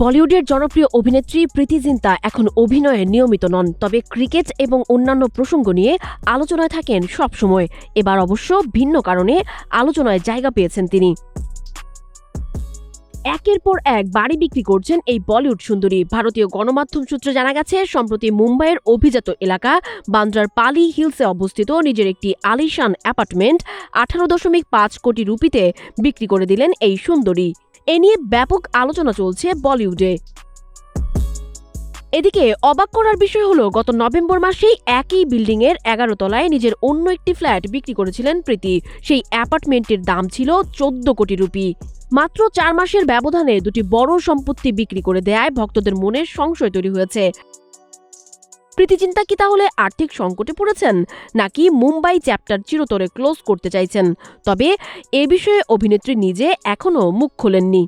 বলিউডের জনপ্রিয় অভিনেত্রী প্রীতি জিন্তা এখন অভিনয়ে নিয়মিত নন, তবে ক্রিকেট এবং অন্যান্য প্রসঙ্গ নিয়ে আলোচনায় থাকেন সবসময়। এবার অবশ্য ভিন্ন কারণে আলোচনায় জায়গা পেয়েছেন তিনি। একের পর এক বাড়ি বিক্রি করছেন এই বলিউড সুন্দরী। ভারতীয় গণমাধ্যম সূত্রে জানা গেছে, সম্প্রতি মুম্বাইয়ের অভিজাত এলাকা বান্দ্রার পালি হিলসে অবস্থিত নিজের একটি আলিশান অ্যাপার্টমেন্ট 18.5 কোটি রুপিতে বিক্রি করে দিলেন এই সুন্দরী। এ নিয়ে ব্যাপক আলোচনা চলছে বলিউডে। এদিকে অবাক করার বিষয় হলো, গত নভেম্বর মাসেই একই বিল্ডিংয়ের 11 তলায় নিজের অন্য একটি ফ্ল্যাট বিক্রি করেছিলেন প্রীতি। সেই অ্যাপার্টমেন্টের দাম ছিল 14 কোটি রুপি। মাত্র 4 মাসের ব্যবধানে দুটি বড় সম্পত্তি বিক্রি করে দেয়ায় ভক্তদের মনে সংশয় তৈরি হয়েছে। প্রীতি জিন্তা কি তাহলে আর্থিক সংকটে পড়েছেন, নাকি মুম্বাই চ্যাপ্টার চিরতরে ক্লোজ করতে চাইছেন? তবে এ বিষয়ে অভিনেত্রী নিজে এখনও মুখ খোলেননি।